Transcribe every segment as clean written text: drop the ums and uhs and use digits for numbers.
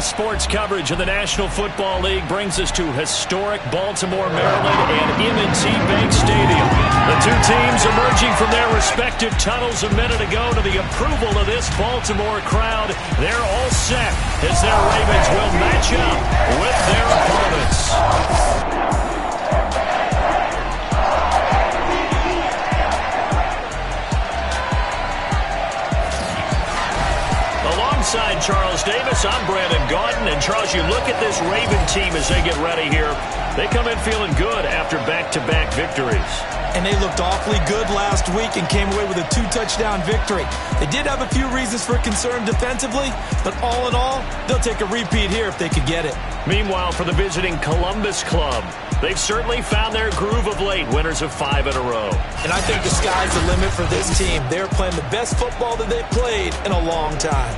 Sports coverage of the National Football League brings us to historic Baltimore, Maryland and M&T Bank Stadium. The two teams emerging from their respective tunnels a minute ago to the approval of this Baltimore crowd. They're all set as their Ravens will match up with their opponents. Alongside Charles Davis, I'm Brandon Gaudin. And Charles, you look at this Raven team as they get ready here. They come in feeling good after back-to-back victories. And they looked awfully good last week and came away with a 2-touchdown victory. They did have a few reasons for concern defensively, but all in all, they'll take a repeat here if they could get it. Meanwhile, for the visiting Columbus club, they've certainly found their groove of late, winners of 5 in a row. And I think the sky's the limit for this team. They're playing the best football that they've played in a long time.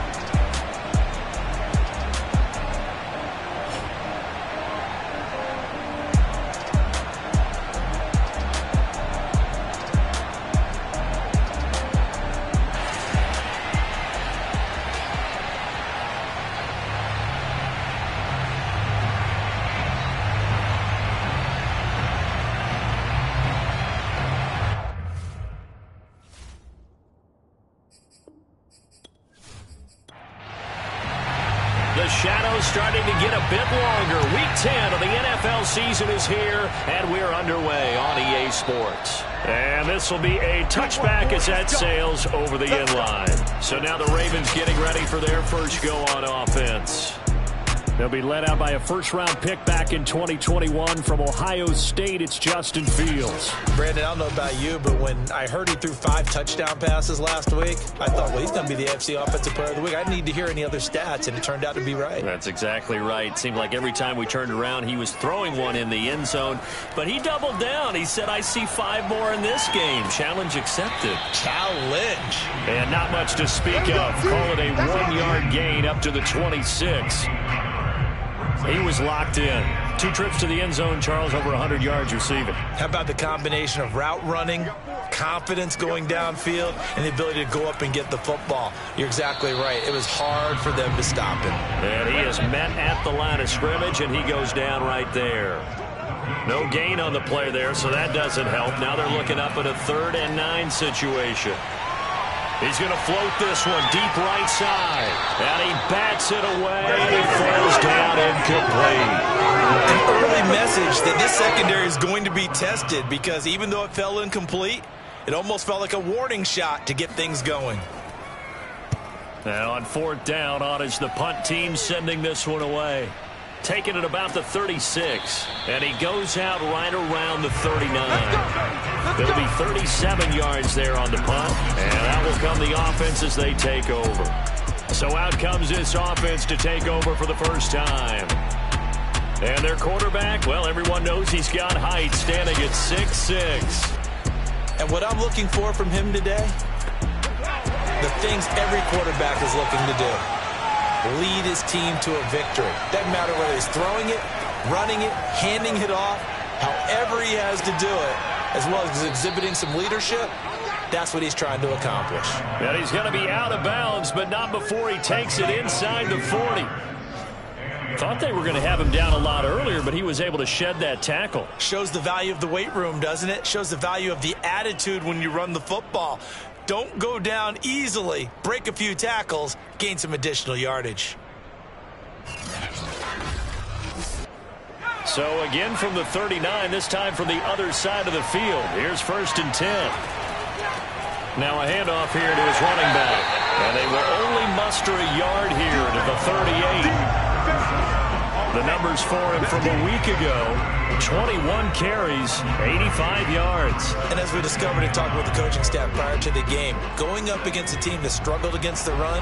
The shadow's starting to get a bit longer. Week 10 of the NFL season is here, and we're underway on EA Sports. And this will be a touchback as that sails over the inline. So now the Ravens getting ready for their first go on offense. They'll be led out by a first-round pick back in 2021 from Ohio State. It's Justin Fields. Brandon, I don't know about you, but when I heard he threw 5 touchdown passes last week, I thought, well, he's going to be the AFC Offensive Player of the Week. I didn't need to hear any other stats, and it turned out to be right. That's exactly right. It seemed like every time we turned around, he was throwing one in the end zone. But he doubled down. He said, I see 5 more in this game. Challenge accepted. Challenge. And not much to speak of. Call it a 1-yard gain up to the 26. He was locked in. 2 trips to the end zone, Charles, over 100 yards receiving. How about the combination of route running, confidence going downfield, and the ability to go up and get the football? You're exactly right. It was hard for them to stop him. And he is met at the line of scrimmage, and he goes down right there. No gain on the play there, so that doesn't help. Now they're looking up at a 3rd and 9 situation. He's going to float this one deep right side. And he bats it away. He falls down incomplete. An early message that this secondary is going to be tested, because even though it fell incomplete, it almost felt like a warning shot to get things going. Now on 4th down, on is the punt team sending this one away. Taking it about the 36. And he goes out right around the 39. There'll be 37 yards there on the punt. And that will come the offense as they take over. So out comes this offense to take over for the first time. And their quarterback, well, everyone knows he's got height, standing at 6'6". And what I'm looking for from him today, the things every quarterback is looking to do. Lead his team to a victory. Doesn't matter whether he's throwing it, running it, handing it off, however he has to do it, as well as exhibiting some leadership, that's what he's trying to accomplish. And he's going to be out of bounds, but not before he takes it inside the 40. Thought they were going to have him down a lot earlier, but he was able to shed that tackle. Shows the value of the weight room, doesn't it? Shows the value of the attitude when you run the football. Don't go down easily. Break a few tackles, gain some additional yardage. So again from the 39, this time from the other side of the field. Here's 1st and 10. Now a handoff here to his running back. And they will only muster a yard here to the 38. The numbers for him from a week ago, 21 carries, 85 yards. And as we discovered in talking with the coaching staff prior to the game, going up against a team that struggled against the run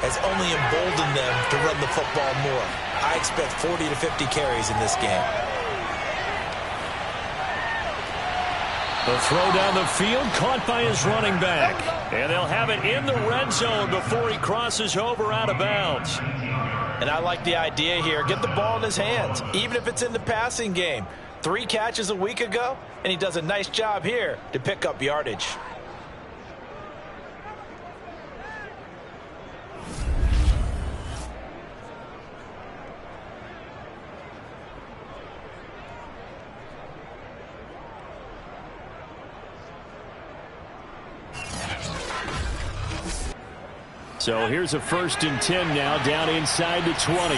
has only emboldened them to run the football more. I expect 40 to 50 carries in this game. The throw down the field, caught by his running back. And they'll have it in the red zone before he crosses over out of bounds. And I like the idea here. Get the ball in his hands, even if it's in the passing game. 3 catches a week ago, and he does a nice job here to pick up yardage. So here's a 1st and 10 now, down inside the 20.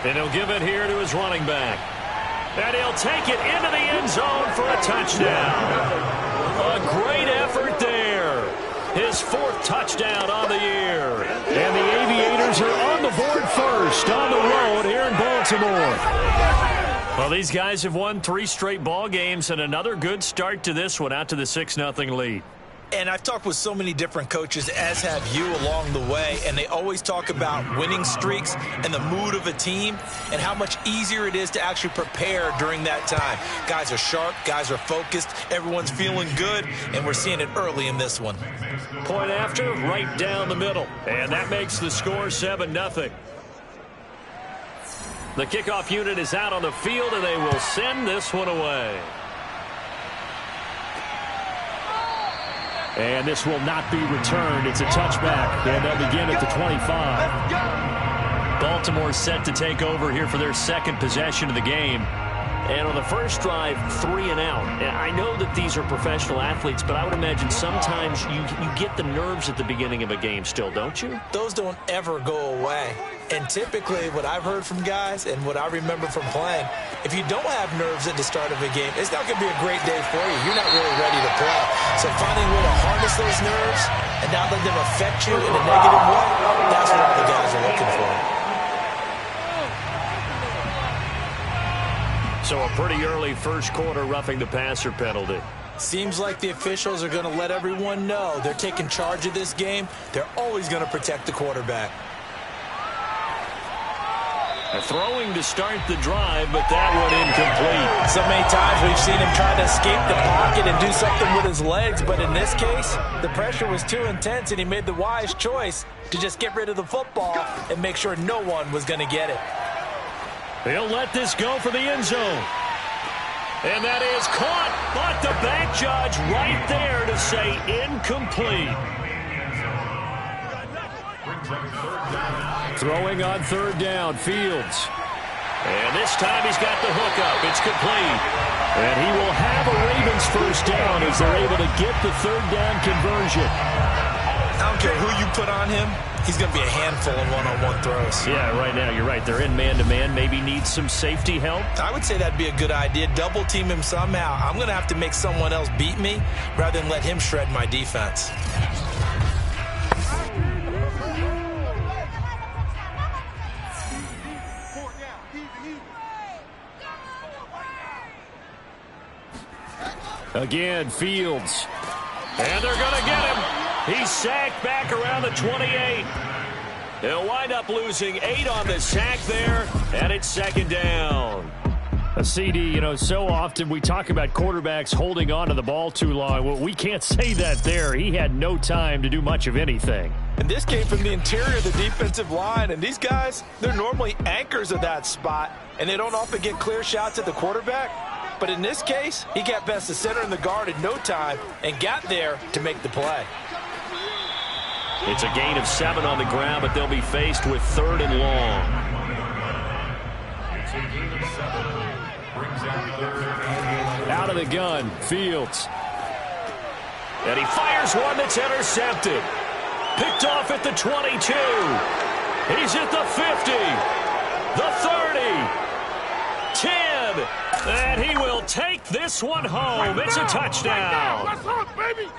And he'll give it here to his running back. And he'll take it into the end zone for a touchdown. A great effort there. His 4th touchdown on the year. And the Aviators are on the board first on the road here in Baltimore. Well, these guys have won 3 straight ball games and another good start to this one out to the 6-0 lead. And I've talked with so many different coaches, as have you, along the way, and they always talk about winning streaks and the mood of a team and how much easier it is to actually prepare during that time. Guys are sharp, guys are focused, everyone's feeling good, and we're seeing it early in this one. Point after, right down the middle, and that makes the score 7-0. The kickoff unit is out on the field, and they will send this one away. And this will not be returned. It's a touchback, and they'll begin at the 25. Baltimore set to take over here for their 2nd possession of the game. And on the first drive, 3 and out. And I know that these are professional athletes, but I would imagine sometimes you get the nerves at the beginning of a game still, don't you? Those don't ever go away. And typically what I've heard from guys and what I remember from playing, if you don't have nerves at the start of a game, it's not going to be a great day for you. You're not really ready to play. So finding a way to harness those nerves and not let them affect you in a negative way, that's what all the guys are looking for. So a pretty early first quarter roughing the passer penalty. Seems like the officials are going to let everyone know they're taking charge of this game. They're always going to protect the quarterback. Throwing to start the drive, but that one incomplete. So many times we've seen him try to escape the pocket and do something with his legs, but in this case, the pressure was too intense, and he made the wise choice to just get rid of the football and make sure no one was going to get it. He'll let this go for the end zone. And that is caught, but the back judge right there to say incomplete. Throwing on 3rd down, Fields. And this time he's got the hook up. It's complete. And he will have a Ravens 1st down as they're able to get the 3rd down conversion. I don't care who you put on him. He's going to be a handful in one-on-one throws. Yeah, right now you're right. They're in man-to-man. Maybe needs some safety help. I would say that'd be a good idea. Double team him somehow. I'm going to have to make someone else beat me rather than let him shred my defense. Again, Fields. And they're going to get him. He's sacked back around the 28. He'll wind up losing 8 on the sack there, and it's 2nd down. A CD, you know, so often we talk about quarterbacks holding on to the ball too long. Well, we can't say that there. He had no time to do much of anything. And this came from the interior of the defensive line, and these guys, they're normally anchors of that spot, and they don't often get clear shots at the quarterback. But in this case, he got past the center and the guard in no time and got there to make the play. It's a gain of 7 on the ground, but they'll be faced with 3rd and long. Out of the gun, Fields. And he fires one that's intercepted. Picked off at the 22. He's at the 50. The 30. 10. And he will take this one home. It's a touchdown. Let's go, baby.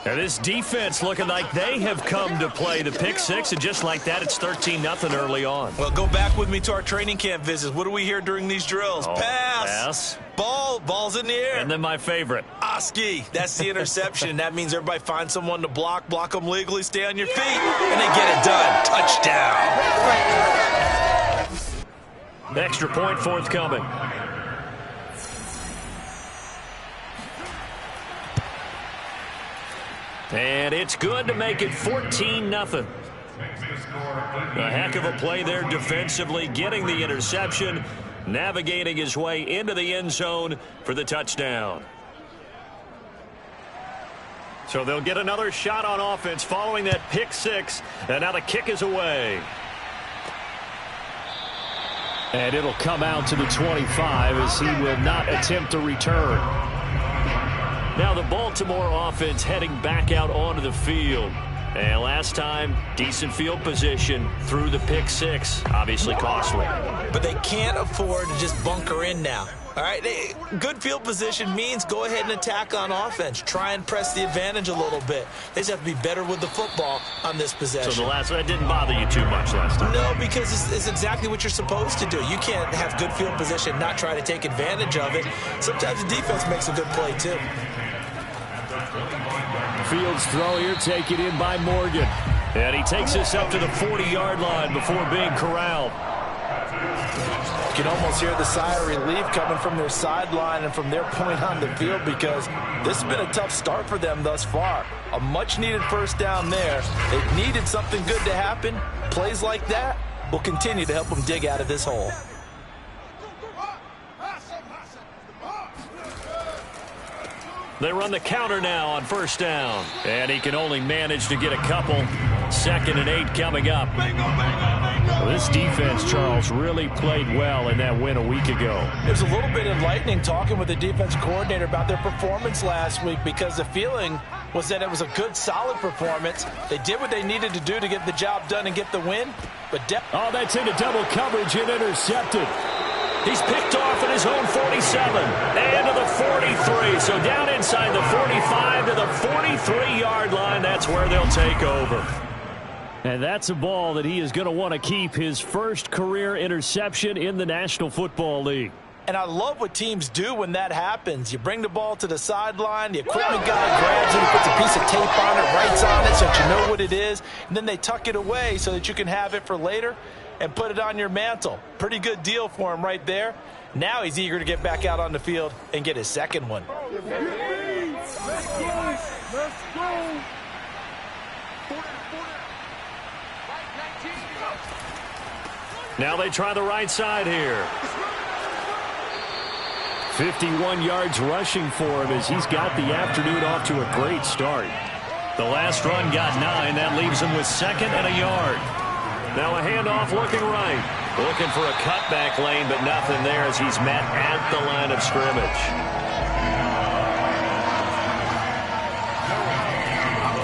And this defense looking like they have come to play. The pick 6, and just like that, it's 13-0 early on. Well, go back with me to our training camp visits. What do we hear during these drills? Pass. Ball's in the air. And then my favorite. Oski. That's the interception. That means everybody find someone to block them legally, stay on your feet, and they get it done. Touchdown. Extra point forthcoming. And it's good to make it 14-0. A heck of a play there defensively, getting the interception, navigating his way into the end zone for the touchdown. So they'll get another shot on offense following that pick 6, and now the kick is away. And it'll come out to the 25 as he will not attempt to return. Now the Baltimore offense heading back out onto the field. And last time, decent field position through the pick six. Obviously costly. But they can't afford to just bunker in now. All right, good field position means go ahead and attack on offense. Try and press the advantage a little bit. They just have to be better with the football on this possession. So the last one didn't bother you too much last time? No, because it's exactly what you're supposed to do. You can't have good field position, not try to take advantage of it. Sometimes the defense makes a good play, too. Fields throw here, taken in by Morgan. And he takes this up to the 40-yard line before being corralled. You can almost hear the sigh of relief coming from their sideline and from their point on the field, because this has been a tough start for them thus far. A much-needed first down there. They needed something good to happen. Plays like that will continue to help them dig out of this hole. They run the counter now on first down. And he can only manage to get a couple. 2nd and 8 coming up. Well, this defense, Charles, really played well in that win a week ago. It was a little bit enlightening talking with the defense coordinator about their performance last week, because the feeling was that it was a good, solid performance. They did what they needed to do to get the job done and get the win. But that's into double coverage and intercepted. He's picked off at his own 47 and to the 43. So down inside the 45 to the 43-yard line. That's where they'll take over. And that's a ball that he is going to want to keep, his first career interception in the National Football League. And I love what teams do when that happens. You bring the ball to the sideline, the equipment guy grabs it, he puts a piece of tape on it, writes on it so that you know what it is, and then they tuck it away so that you can have it for later and put it on your mantle. Pretty good deal for him right there. Now he's eager to get back out on the field and get his second one. Let's go. Now they try the right side here. 51 yards rushing for him as he's got the afternoon off to a great start. The last run got 9. That leaves him with 2nd and a yard. Now a handoff looking right. Looking for a cutback lane, but nothing there as he's met at the line of scrimmage.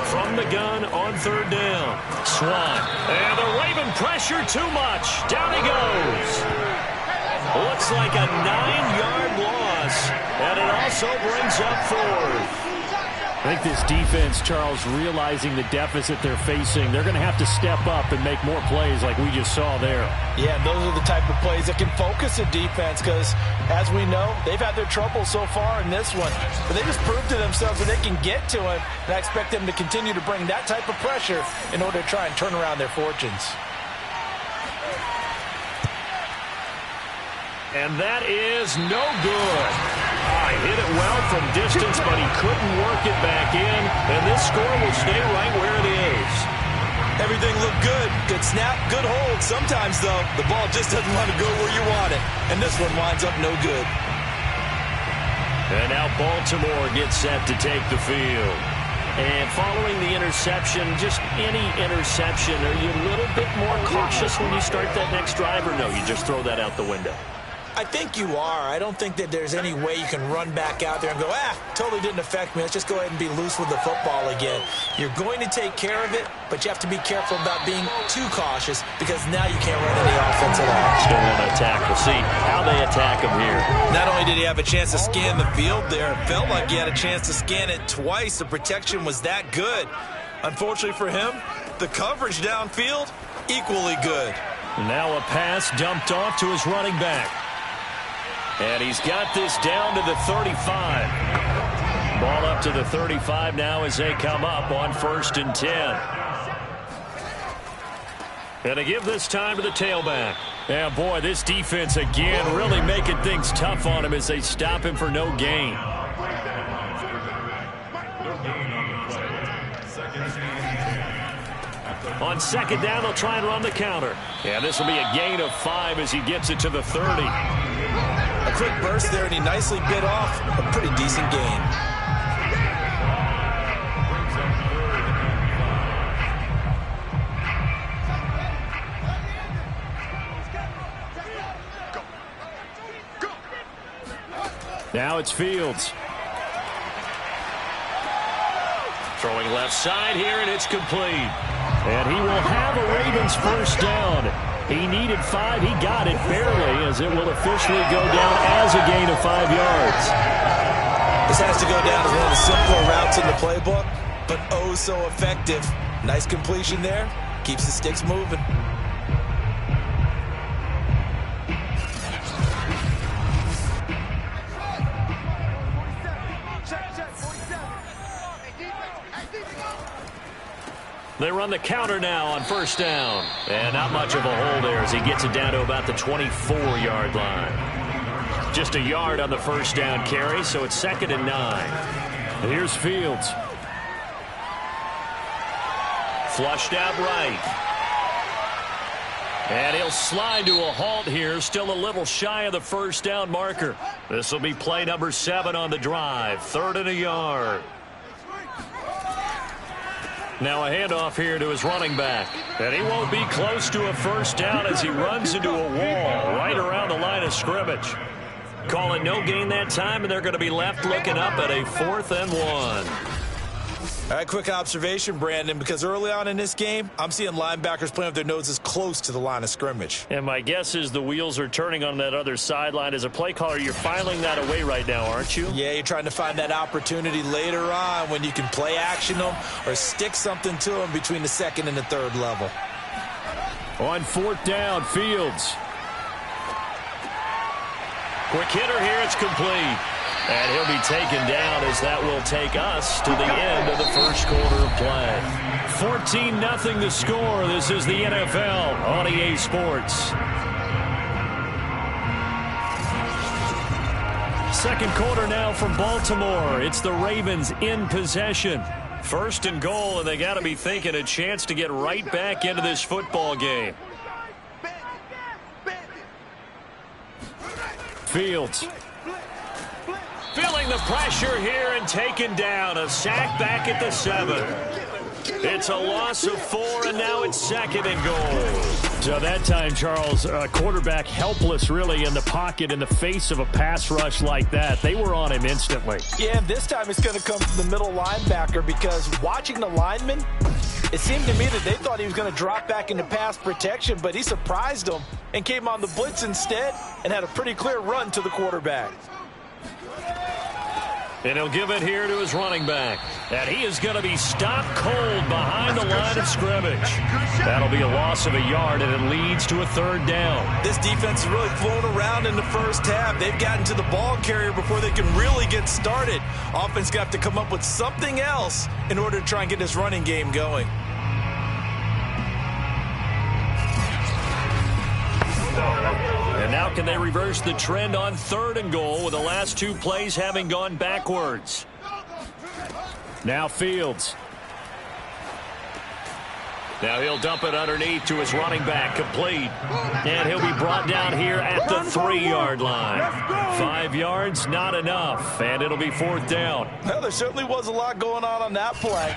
From the gun on 3rd down. Swan. And they're waving pressure too much. Down he goes. Looks like a 9-yard loss. And it also brings up 4th. I think this defense, Charles, realizing the deficit they're facing, they're going to have to step up and make more plays like we just saw there. Yeah, those are the type of plays that can focus a defense, because, as we know, they've had their trouble so far in this one. But they just proved to themselves that they can get to him, and I expect them to continue to bring that type of pressure in order to try and turn around their fortunes. And that is no good. He hit it well from distance, but he couldn't work it back in. And this score will stay right where it is. Everything looked good. Good snap, good hold. Sometimes, though, the ball just doesn't want to go where you want it. And this one winds up no good. And now Baltimore gets set to take the field. And following the interception, just any interception, are you a little bit more cautious when you start that next drive, or no, you just throw that out the window? I think you are. I don't think that there's any way you can run back out there and go, totally didn't affect me. Let's just go ahead and be loose with the football again. You're going to take care of it, but you have to be careful about being too cautious, because now you can't run any offense at all. Still want to attack. We'll see how they attack him here. Not only did he have a chance to scan the field there, it felt like he had a chance to scan it twice. The protection was that good. Unfortunately for him, the coverage downfield, equally good. Now a pass dumped off to his running back. And he's got this down to the 35. Ball up to the 35 now as they come up on 1st and 10. And to give this time to the tailback. Yeah, boy, this defense again really making things tough on him as they stop him for no gain. On 2nd down, they'll try and run the counter. Yeah, this will be a gain of 5 as he gets it to the 30. A quick burst there, and he nicely bit off a pretty decent gain. Now it's Fields. Throwing left side here, and it's complete. And he will have a Ravens first down. He needed 5. He got it barely, as it will officially go down as a gain of 5 yards. This has to go down as one of the simpler routes in the playbook, but oh so effective. Nice completion there. Keeps the sticks moving. They run the counter now on first down. And not much of a hole there as he gets it down to about the 24-yard line. Just a yard on the first down carry, so it's 2nd and 9. Here's Fields. Flushed out right. And he'll slide to a halt here, still a little shy of the first down marker. This will be play number 7 on the drive, 3rd and a yard. Now a handoff here to his running back. And he won't be close to a first down as he runs into a wall right around the line of scrimmage. Call it no gain that time, and they're going to be left looking up at a 4th and 1. All right, quick observation, Brandon, because early on in this game, I'm seeing linebackers playing with their noses close to the line of scrimmage. And my guess is the wheels are turning on that other sideline. As a play caller, you're filing that away right now, aren't you? Yeah, you're trying to find that opportunity later on when you can play action them or stick something to them between the 2nd and the 3rd level. On 4th down, Fields. Quick hitter here, it's complete. And he'll be taken down as that will take us to the end of the first quarter of play. 14-0 the score. This is the NFL on EA Sports. Second quarter now from Baltimore. It's the Ravens in possession. 1st and goal, and they got to be thinking a chance to get right back into this football game. Fields. Feeling the pressure here and taken down. A sack back at the 7. It's a loss of 4, and now it's 2nd and goal. So that time, Charles, quarterback helpless really in the pocket in the face of a pass rush like that. They were on him instantly. Yeah, this time it's going to come from the middle linebacker because watching the lineman, it seemed to me that they thought he was going to drop back into pass protection, but he surprised them and came on the blitz instead and had a pretty clear run to the quarterback. And he'll give it here to his running back. And he is going to be stopped cold behind the line of scrimmage. That'll be a loss of a yard, and it leads to a 3rd down. This defense is really flown around in the first half. They've gotten to the ball carrier before they can really get started. Offense got to come up with something else in order to try and get this running game going. And now can they reverse the trend on 3rd and goal with the last 2 plays having gone backwards? Now Fields. Now he'll dump it underneath to his running back, complete. And he'll be brought down here at the 3-yard line. 5 yards, not enough. And it'll be 4th down. Well, there certainly was a lot going on that play.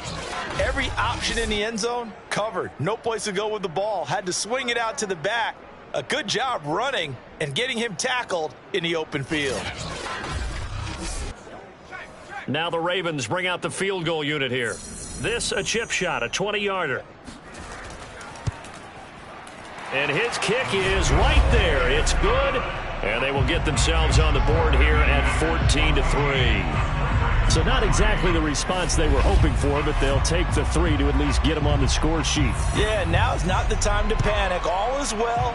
Every option in the end zone covered. No place to go with the ball. Had to swing it out to the back. A good job running and getting him tackled in the open field. Now the Ravens bring out the field goal unit here. This a chip shot, a 20-yarder. And his kick is right there. It's good. And they will get themselves on the board here at 14-3. So not exactly the response they were hoping for, but they'll take the 3 to at least get them on the score sheet. Yeah, now's not the time to panic. All is well.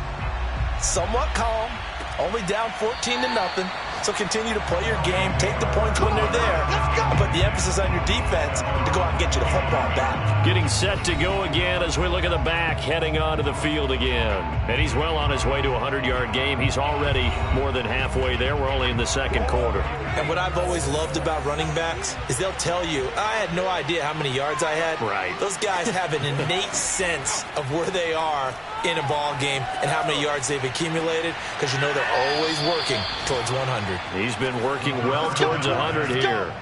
Somewhat calm. Only down 14-0. So continue to play your game, take the points when they're there, and put the emphasis on your defense to go out and get you the football back. Getting set to go again as we look at the back heading onto the field again. And he's well on his way to a 100-yard game. He's already more than halfway there. We're only in the 2nd quarter. And what I've always loved about running backs is they'll tell you, I had no idea how many yards I had. Right. Those guys have an innate sense of where they are in a ball game and how many yards they've accumulated because you know they're always working towards 100. He's been working well towards 100 here.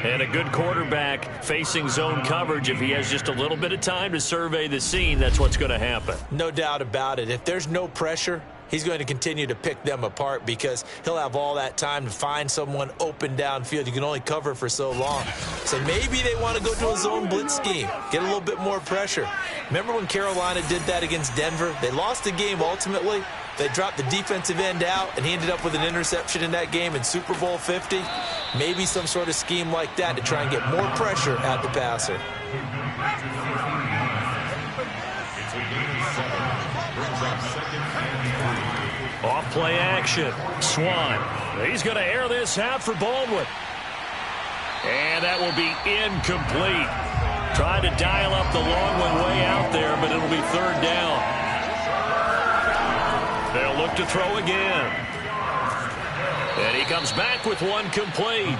And a good quarterback facing zone coverage. If he has just a little bit of time to survey the scene, that's what's going to happen. No doubt about it. If there's no pressure, he's going to continue to pick them apart because he'll have all that time to find someone open downfield. You can only cover for so long. So maybe they want to go to a zone blitz scheme, get a little bit more pressure. Remember when Carolina did that against Denver? They lost the game ultimately. They dropped the defensive end out, and he ended up with an interception in that game in Super Bowl 50. Maybe some sort of scheme like that to try and get more pressure at the passer. Off play action. Swan. He's going to air this out for Baldwin. And that will be incomplete. Trying to dial up the long one way out there, but it'll be third down. They'll look to throw again. And he comes back with one complete.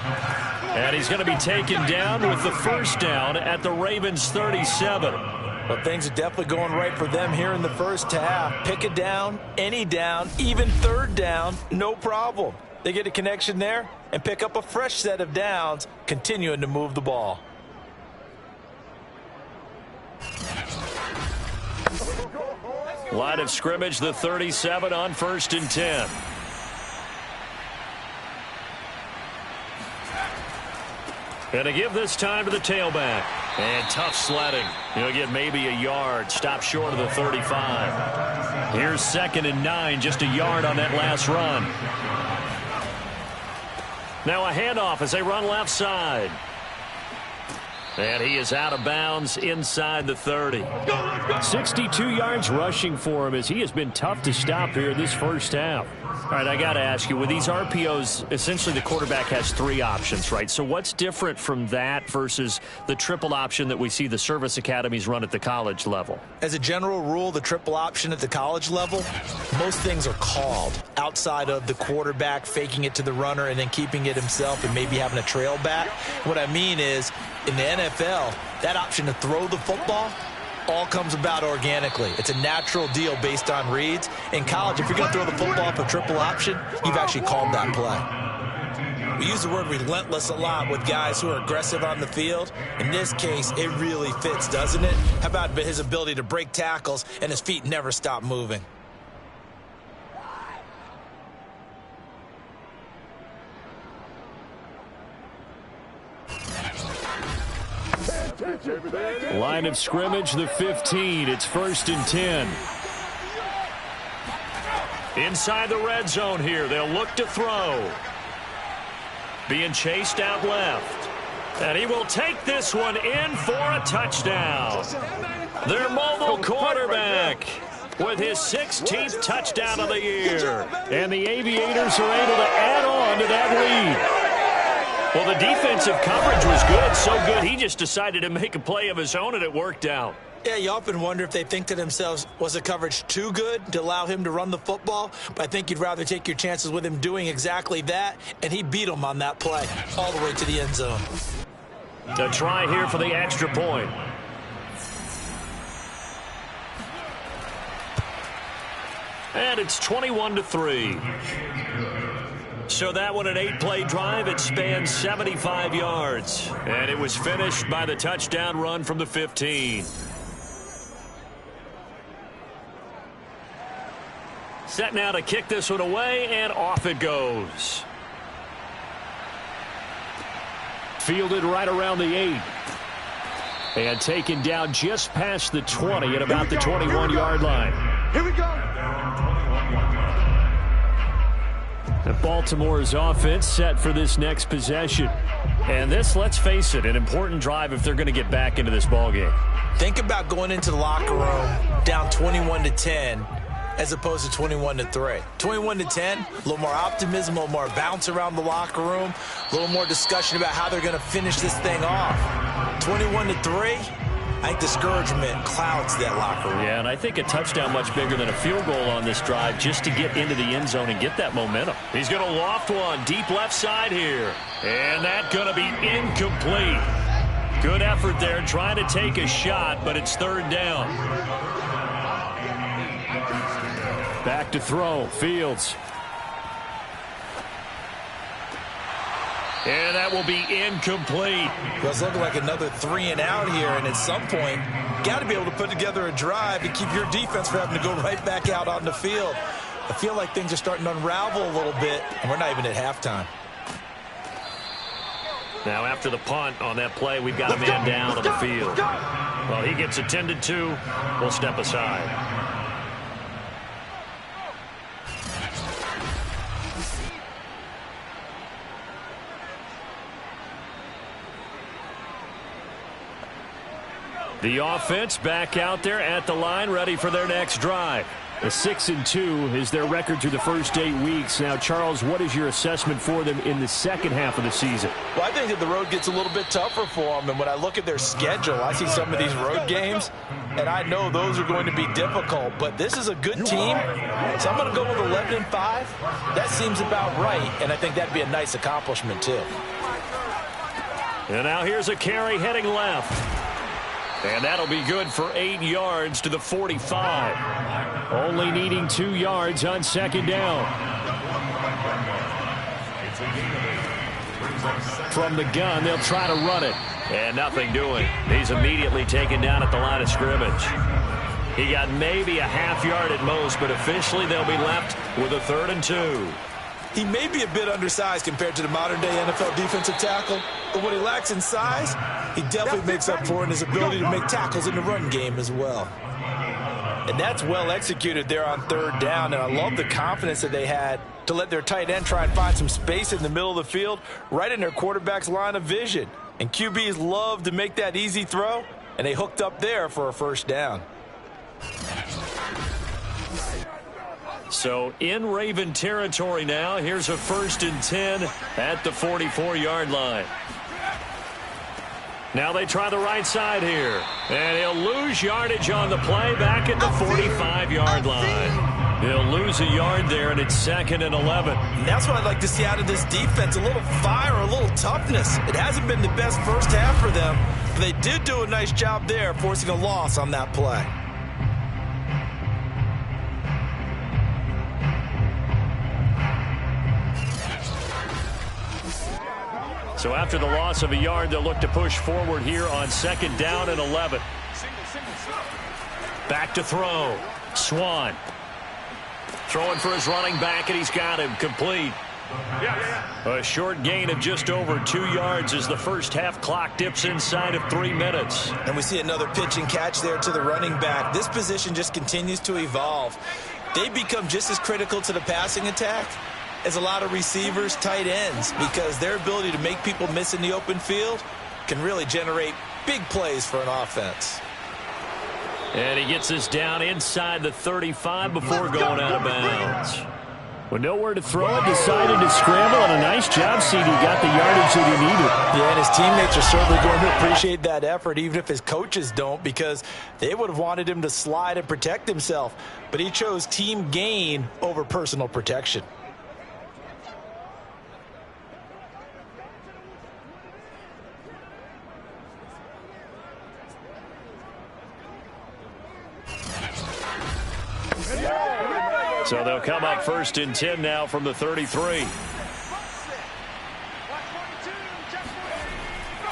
And he's going to be taken down with the first down at the Ravens 37. Well, things are definitely going right for them here in the first half. Pick a down, any down, even third down, no problem. They get a connection there and pick up a fresh set of downs, continuing to move the ball. Line of scrimmage, the 37 on 1st and 10. And to give this time to the tailback. And tough sledding. He'll get maybe a yard. Stop short of the 35. Here's 2nd and 9. Just a yard on that last run. Now a handoff as they run left side. And he is out of bounds inside the 30. 62 yards rushing for him as he has been tough to stop here this first half. All right, I got to ask you, with these RPOs, essentially the quarterback has 3 options, right? So what's different from that versus the triple option that we see the service academies run at the college level? As a general rule, the triple option at the college level, most things are called outside of the quarterback faking it to the runner and then keeping it himself and maybe having a trail back. What I mean is, in the NFL, that option to throw the football all comes about organically. It's a natural deal based on reads. In college, if you're going to throw the football up a triple option, you've actually called that play. We use the word relentless a lot with guys who are aggressive on the field. In this case, it really fits, doesn't it? How about his ability to break tackles and his feet never stop moving? Line of scrimmage, the 15. It's 1st and 10. Inside the red zone here. They'll look to throw. Being chased out left. And he will take this one in for a touchdown. Their mobile quarterback with his 16th touchdown of the year. And the Aviators are able to add on to that lead. Well, the defensive coverage was good, so good he just decided to make a play of his own, and it worked out. Yeah, you often wonder if they think to themselves, was the coverage too good to allow him to run the football? But I think you'd rather take your chances with him doing exactly that, and he beat him on that play all the way to the end zone. To try here for the extra point. And it's 21-3. So that one, an 8-play drive. It spans 75 yards. And it was finished by the touchdown run from the 15. Set now to kick this one away, and off it goes. Fielded right around the 8. And taken down just past the 20 at about the 21-yard line. Here we go. Baltimore's offense set for this next possession. And this, let's face it, an important drive if they're going to get back into this ballgame. Think about going into the locker room down 21-10 as opposed to 21-3. 21-10, a little more optimism, a little more bounce around the locker room, a little more discussion about how they're going to finish this thing off. 21-3, I think discouragement clouds that locker room. Yeah, and I think a touchdown much bigger than a field goal on this drive just to get into the end zone and get that momentum. He's going to loft one deep left side here. And that's going to be incomplete. Good effort there trying to take a shot, but it's third down. Back to throw, Fields. And that will be incomplete. Well, it's looking like another 3 and out here, and at some point, got to be able to put together a drive and keep your defense from having to go right back out on the field. I feel like things are starting to unravel a little bit, and we're not even at halftime. Now after the punt on that play, we've got a man down on the field. Well, he gets attended to. We'll step aside. The offense back out there at the line, ready for their next drive. A 6-2 is their record through the first 8 weeks. Now, Charles, what is your assessment for them in the second half of the season? Well, I think that the road gets a little bit tougher for them. And when I look at their schedule, I see some of these road games, and I know those are going to be difficult. But this is a good team, so I'm going to go with 11-5. That seems about right, and I think that'd be a nice accomplishment, too. And now here's a carry heading left. And that'll be good for 8 yards to the 45. Only needing 2 yards on second down. From the gun, they'll try to run it. And nothing doing. He's immediately taken down at the line of scrimmage. He got maybe a half yard at most, but officially they'll be left with a 3rd and 2. He may be a bit undersized compared to the modern-day NFL defensive tackle, but what he lacks in size, he definitely makes up for in his ability to make tackles in the run game as well. And that's well executed there on 3rd down, and I love the confidence that they had to let their tight end try and find some space in the middle of the field, right in their quarterback's line of vision. And QBs love to make that easy throw, and they hooked up there for a 1st down. So in Raven territory now. Here's a 1st and 10 at the 44-yard line. Now they try the right side here. And he'll lose yardage on the play back at the 45-yard line. He'll lose a yard there, and it's 2nd and 11. And that's what I'd like to see out of this defense, a little fire, a little toughness. It hasn't been the best first half for them, but they did do a nice job there, forcing a loss on that play. So after the loss of a yard, they'll look to push forward here on 2nd down and 11. Back to throw. Swan. Throwing for his running back, and he's got him complete. A short gain of just over 2 yards as the first half clock dips inside of 3 minutes. And we see another pitch and catch there to the running back. This position just continues to evolve. They become just as critical to the passing attack as a lot of receivers, tight ends, because their ability to make people miss in the open field can really generate big plays for an offense. And he gets us down inside the 35 before going out of bounds. With nowhere to throw it, decided to scramble, and a nice job, CD. Got the yardage that he needed. Yeah, and his teammates are certainly going to appreciate that effort, even if his coaches don't, because they would have wanted him to slide and protect himself. But he chose team gain over personal protection. So they'll come up 1st and 10 now from the 33.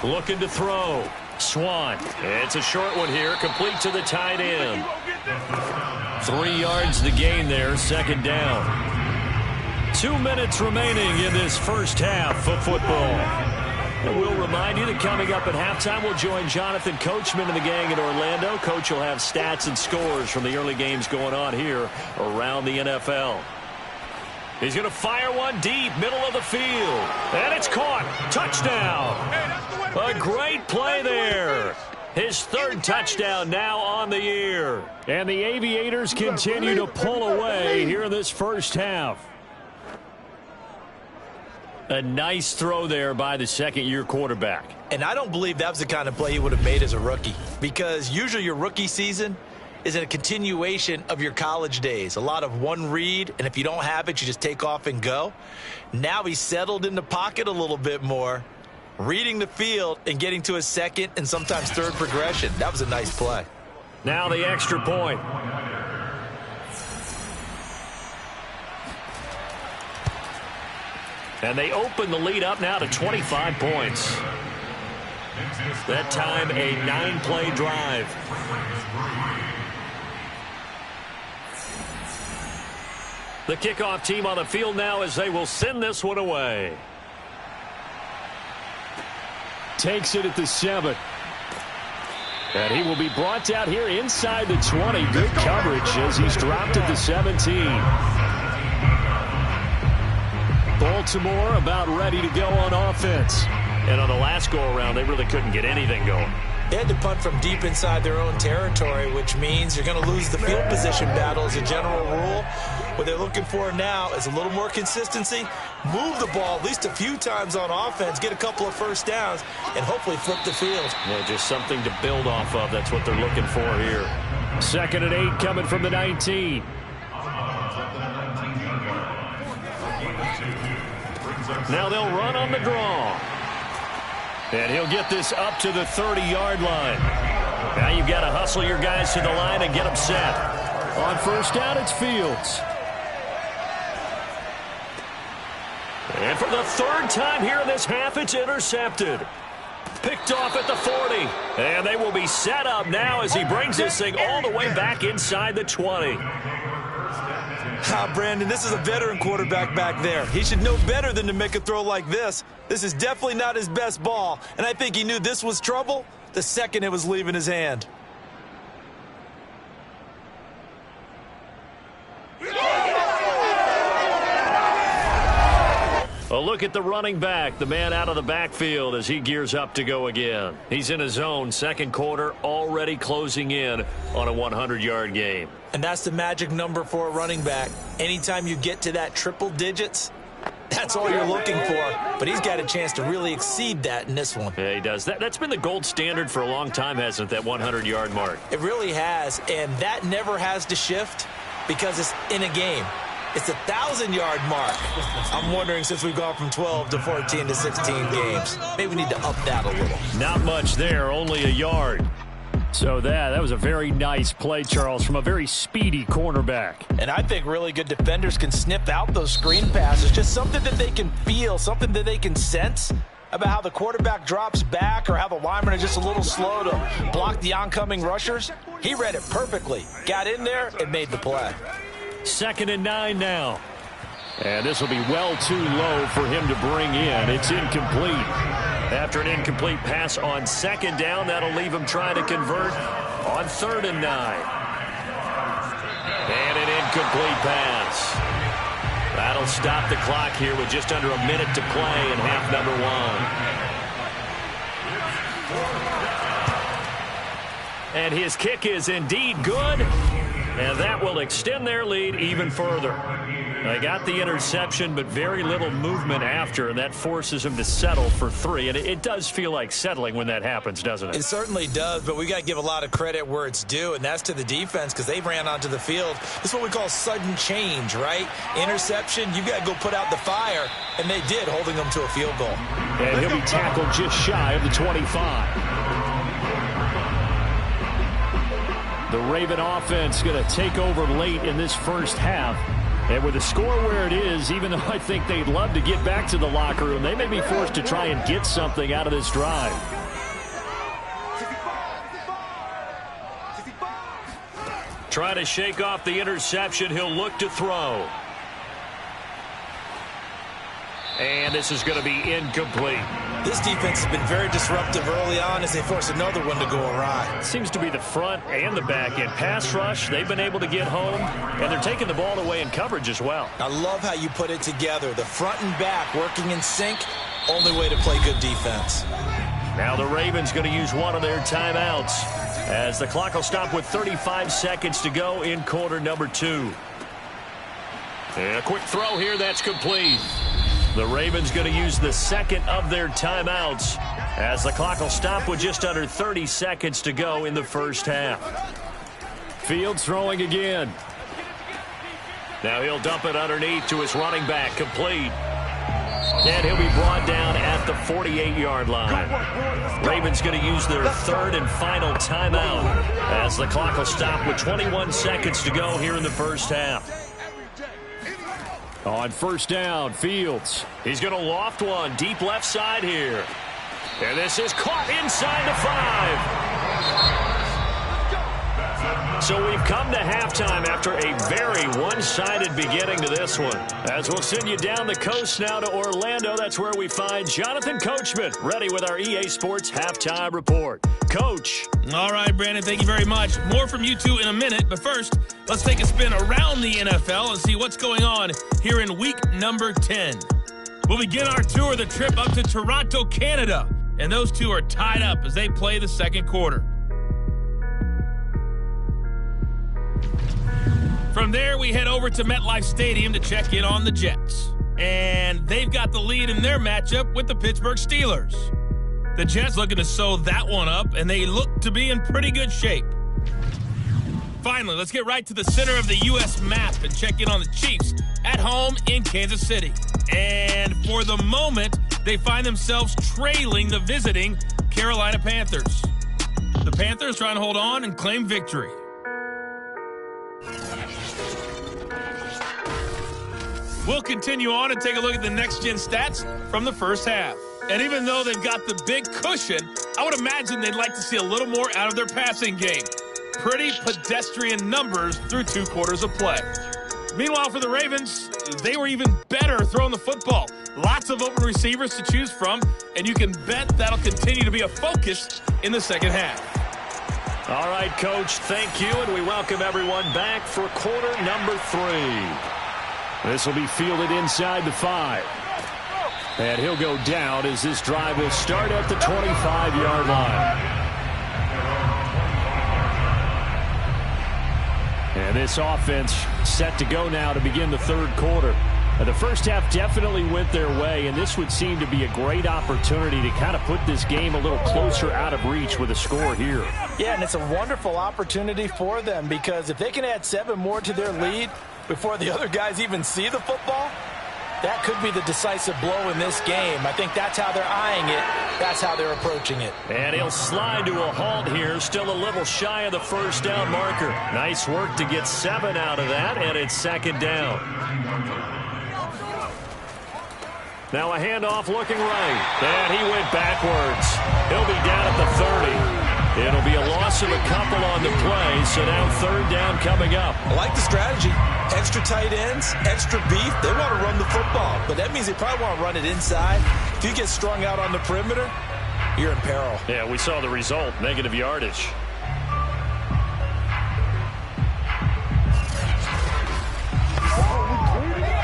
Looking to throw. Swan. It's a short one here, complete to the tight end. 3 yards to gain there, 2nd down. 2 minutes remaining in this first half of football. And we'll remind you that coming up at halftime, we'll join Jonathan Coachman and the gang in Orlando. Coach will have stats and scores from the early games going on here around the NFL. He's going to fire one deep, middle of the field. And it's caught. Touchdown. A great play there. His 3rd touchdown now on the year. And the Aviators continue to pull away here in this first half. A nice throw there by the 2nd-year quarterback. And I don't believe that was the kind of play he would have made as a rookie, because usually your rookie season is a continuation of your college days. A lot of one read, and if you don't have it, you just take off and go. Now he's settled in the pocket a little bit more, reading the field and getting to his 2nd and sometimes 3rd progression. That was a nice play. Now the extra point. And they open the lead up now to 25 points. That time a 9-play drive. The kickoff team on the field now as they will send this one away. Takes it at the 7. And he will be brought down here inside the 20. Good coverage as he's dropped at the 17. Baltimore about ready to go on offense. And on the last go-around, they really couldn't get anything going. They had to punt from deep inside their own territory, which means you're going to lose the field position battle as a general rule. What they're looking for now is a little more consistency, move the ball at least a few times on offense, get a couple of first downs, and hopefully flip the field. Yeah, just something to build off of. That's what they're looking for here. 2nd and 8 coming from the 19. Now they'll run on the draw. And he'll get this up to the 30-yard line. Now you've got to hustle your guys to the line and get them set. On first down, it's Fields. And for the 3rd time here in this half, it's intercepted. Picked off at the 40. And they will be set up now as he brings this thing all the way back inside the 20. Brandon, this is a veteran quarterback back there. He should know better than to make a throw like this. This is definitely not his best ball, and I think he knew this was trouble the second it was leaving his hand. A look at the running back, the man out of the backfield as he gears up to go again. He's in his zone, 2nd quarter, already closing in on a 100-yard game. And that's the magic number for a running back. Anytime you get to that triple digits, that's all you're looking for. But he's got a chance to really exceed that in this one. Yeah, he does. That's been the gold standard for a long time, hasn't it, that 100-yard mark? It really has, and that never has to shift because it's in a game. It's a 1,000-yard mark. I'm wondering, since we've gone from 12 to 14 to 16 games, maybe we need to up that a little. Not much there, only a yard. So that was a very nice play, Charles, from a very speedy cornerback. And I think really good defenders can sniff out those screen passes. Just something that they can feel, something that they can sense about how the quarterback drops back or how the linemen are just a little slow to block the oncoming rushers. He read it perfectly. Got in there and made the play. 2nd and 9 now. And this will be well too low for him to bring in. It's incomplete. After an incomplete pass on 2nd down, that'll leave him trying to convert on 3rd and 9. And an incomplete pass. That'll stop the clock here with just under a minute to play in half number 1. And his kick is indeed good. And that will extend their lead even further. They got the interception, but very little movement after, and that forces them to settle for 3. And it does feel like settling when that happens, doesn't it? It certainly does, but we got to give a lot of credit where it's due, and that's to the defense because they ran onto the field. This is what we call sudden change, right? Interception, you got to go put out the fire, and they did, holding them to a field goal. And he'll be tackled just shy of the 25. The Raven offense going to take over late in this first half. And with the score where it is, even though I think they'd love to get back to the locker room, they may be forced to try and get something out of this drive. Try to shake off the interception. He'll look to throw. And this is going to be incomplete. This defense has been very disruptive early on as they force another one to go awry. Seems to be the front and the back end. Pass rush, they've been able to get home, and they're taking the ball away in coverage as well. I love how you put it together. The front and back working in sync, only way to play good defense. Now the Ravens going to use one of their timeouts as the clock will stop with 35 seconds to go in quarter number 2. And a quick throw here, that's complete. The Ravens going to use the second of their timeouts as the clock will stop with just under 30 seconds to go in the first half. Fields throwing again. Now he'll dump it underneath to his running back, complete. And he'll be brought down at the 48-yard line. Ravens going to use their third and final timeout as the clock will stop with 21 seconds to go here in the first half. On first down, Fields. He's going to loft one deep left side here. And this is caught inside the 5. So we've come to halftime after a very one-sided beginning to this one. As we'll send you down the coast now to Orlando, that's where we find Jonathan Coachman, ready with our EA Sports Halftime Report. Coach. All right, Brandon, thank you very much. More from you two in a minute, but first, let's take a spin around the NFL and see what's going on here in week number 10. We'll begin our tour of the trip up to Toronto, Canada, and those two are tied up as they play the second quarter. From there, we head over to MetLife Stadium to check in on the Jets. And they've got the lead in their matchup with the Pittsburgh Steelers. The Jets looking to sew that one up, and they look to be in pretty good shape. Finally, let's get right to the center of the U.S. map and check in on the Chiefs at home in Kansas City. And for the moment, they find themselves trailing the visiting Carolina Panthers. The Panthers trying to hold on and claim victory. We'll continue on and take a look at the next-gen stats from the first half. And even though they've got the big cushion, I would imagine they'd like to see a little more out of their passing game. Pretty pedestrian numbers through 2 quarters of play. Meanwhile, for the Ravens, they were even better throwing the football. Lots of open receivers to choose from, and you can bet that'll continue to be a focus in the second half. All right, Coach, thank you, and we welcome everyone back for quarter number 3. This will be fielded inside the 5. And he'll go down as this drive will start at the 25-yard line. And this offense set to go now to begin the third quarter. The first half definitely went their way, and this would seem to be a great opportunity to kind of put this game a little closer out of reach with a score here. Yeah, and it's a wonderful opportunity for them because if they can add 7 more to their lead before the other guys even see the football, that could be the decisive blow in this game. I think that's how they're eyeing it. That's how they're approaching it. And he'll slide to a halt here, still a little shy of the first down marker. Nice work to get 7 out of that, and it's second down. Now a handoff looking right, and he went backwards. He'll be down at the 30. It'll be a loss of a couple on the play, so now third down coming up. I like the strategy. Extra tight ends, extra beef. They want to run the football, but that means they probably want to run it inside. If you get strung out on the perimeter, you're in peril. Yeah, we saw the result, negative yardage.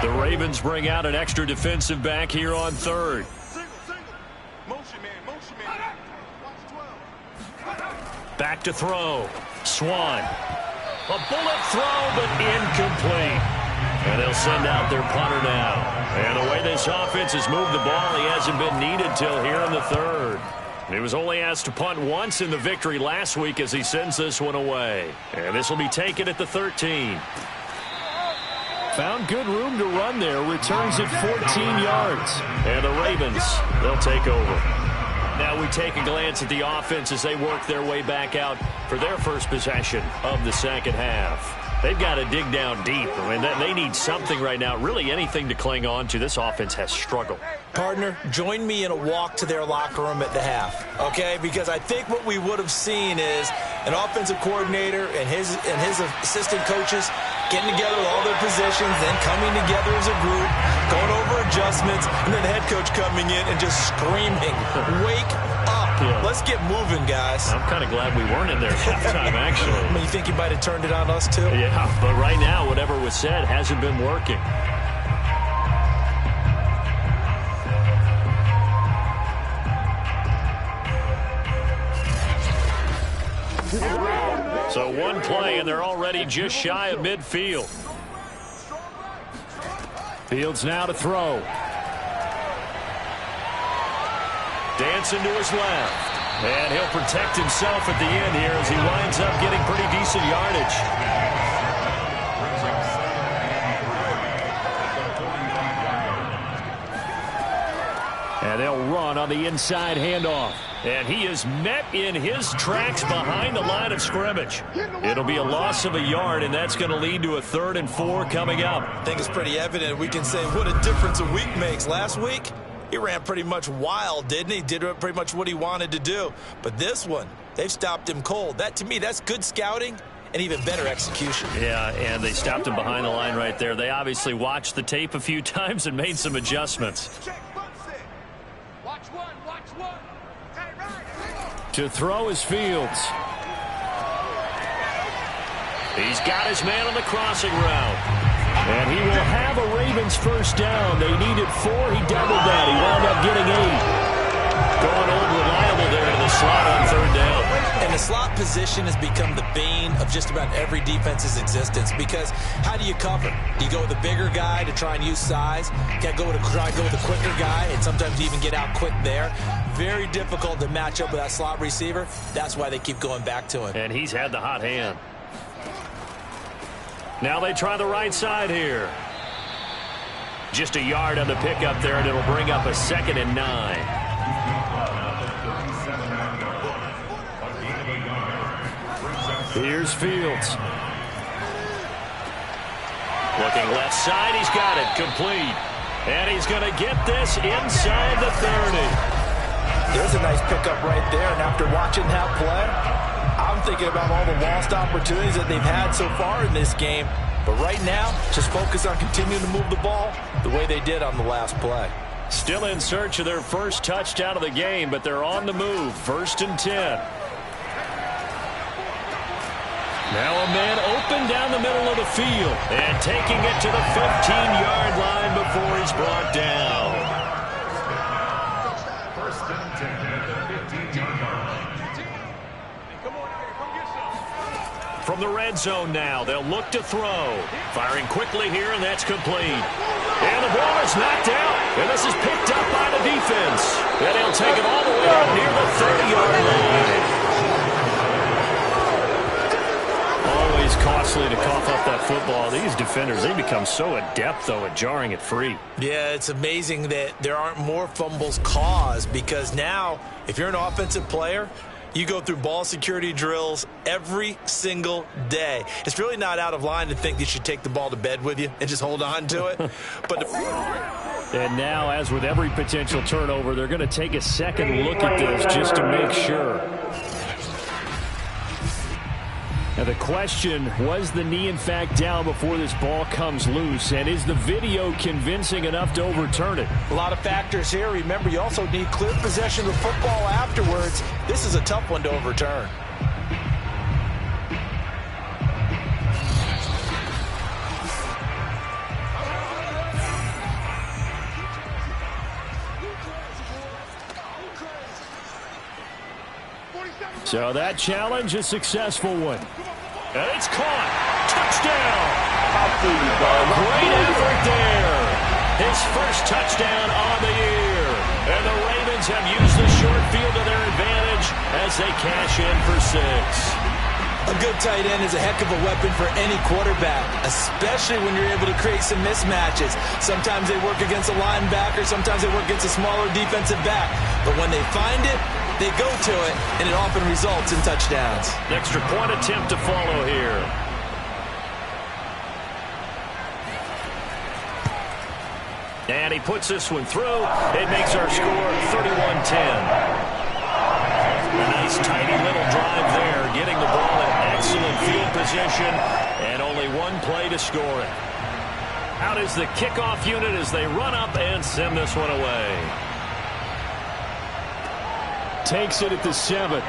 The Ravens bring out an extra defensive back here on third. Back to throw. Swan. A bullet throw, but incomplete. And they'll send out their punter now. And the way this offense has moved the ball, he hasn't been needed till here in the third. He was only asked to punt once in the victory last week as he sends this one away. And this will be taken at the 13. Found good room to run there. Returns at 14 yards. And the Ravens, they'll take over. Now we take a glance at the offense as they work their way back out for their first possession of the second half. They've got to dig down deep. I mean, they need something right now, really anything to cling on to. This offense has struggled. Partner, join me in a walk to their locker room at the half, okay? Because I think what we would have seen is an offensive coordinator and his assistant coaches getting together with all their positions, then coming together as a group, going over adjustments, and then the head coach coming in and just screaming, wake up. Yeah. Let's get moving, guys. I'm kind of glad we weren't in there at halftime, actually. I mean, you think you might have turned it on us, too? Yeah, but right now, whatever was said hasn't been working. So one play, and they're already just shy of midfield. Fields now to throw. Dancing to his left. And he'll protect himself at the end here as he winds up getting pretty decent yardage. And they'll run on the inside handoff. And he is met in his tracks behind the line of scrimmage. It'll be a loss of a yard, and that's going to lead to a 3rd and 4 coming up. I think it's pretty evident. We can say what a difference a week makes. Last week, he ran pretty much wild, didn't he? Did pretty much what he wanted to do. But this one, they've stopped him cold. That, to me, that's good scouting and even better execution. Yeah, and they stopped him behind the line right there. They obviously watched the tape a few times and made some adjustments. To throw is Fields. He's got his man on the crossing route. And he will have a Ravens first down. They needed 4. He doubled that. He wound up getting 8. Going old reliable there in the slot on third down. And the slot position has become the bane of just about every defense's existence, because how do you cover? Do you go with a bigger guy to try and use size? Try to go with a quicker guy, and sometimes you even get out quick there. Very difficult to match up with that slot receiver. That's why they keep going back to him. And he's had the hot hand. Now they try the right side here. Just a yard on the pickup there, and it'll bring up a 2nd and 9. Here's Fields. Looking left side, he's got it, complete. And he's going to get this inside the 30. There's a nice pickup right there, and after watching that play, I'm thinking about all the lost opportunities that they've had so far in this game. But right now, just focus on continuing to move the ball the way they did on the last play. Still in search of their first touchdown of the game, but they're on the move. 1st and 10. Now a man open down the middle of the field and taking it to the 15-yard line before he's brought down. From the red zone now, they'll look to throw. Firing quickly here, and that's complete. And the ball is knocked out, and this is picked up by the defense. And he'll take it all the way up near the 30-yard line. Always costly to cough up that football. These defenders, they become so adept, though, at jarring it free. Yeah, it's amazing that there aren't more fumbles caused, because now, if you're an offensive player, you go through ball security drills every single day. It's really not out of line to think you should take the ball to bed with you and just hold on to it. And now, as with every potential turnover, they're going to take a second look at this just to make sure. Now the question, was the knee in fact down before this ball comes loose? And is the video convincing enough to overturn it? A lot of factors here. Remember, you also need clear possession of the football afterwards. This is a tough one to overturn. So that challenge, a successful one. And it's caught. Touchdown. Great effort there. His first touchdown on the year. And the Ravens have used the short field to their advantage as they cash in for 6. A good tight end is a heck of a weapon for any quarterback, especially when you're able to create some mismatches. Sometimes they work against a linebacker, sometimes they work against a smaller defensive back. But when they find it, they go to it, and it often results in touchdowns. An extra point attempt to follow here. And he puts this one through. It makes our score 31-10. A nice tidy little drive there, getting the ball in excellent field position, and only one play to score it. Out is the kickoff unit as they run up and send this one away. Takes it at the 7.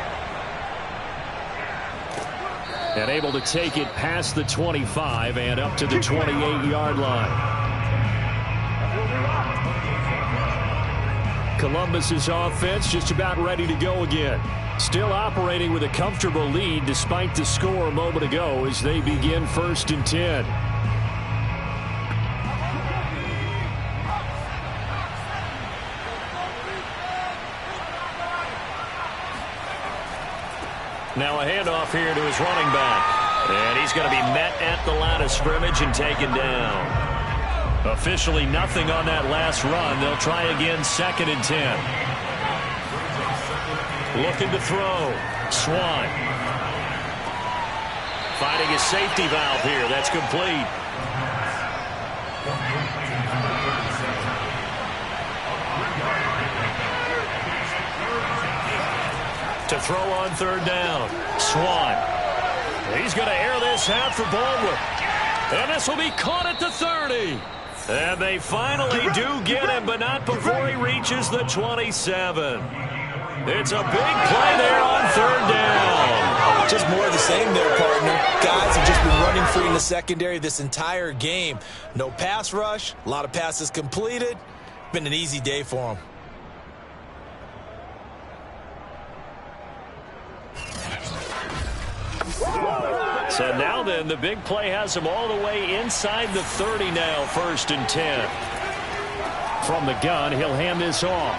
And able to take it past the 25 and up to the 28-yard line. Columbus's offense just about ready to go again. Still operating with a comfortable lead despite the score a moment ago as they begin 1st and 10. Now a handoff here to his running back. And he's going to be met at the line of scrimmage and taken down. Officially nothing on that last run. They'll try again 2nd and 10. Looking to throw. Swan. Finding his safety valve here. That's complete. To throw on 3rd down. Swan. He's going to air this out for Baldwin. And this will be caught at the 30. And they finally do get him, but not before he reaches the 27. It's a big play there on third down. Just more of the same there, partner. Guys have just been running free in the secondary this entire game. No pass rush, a lot of passes completed. Been an easy day for them. So now then, the big play has him all the way inside the 30 now, 1st and 10. From the gun, he'll hand this off.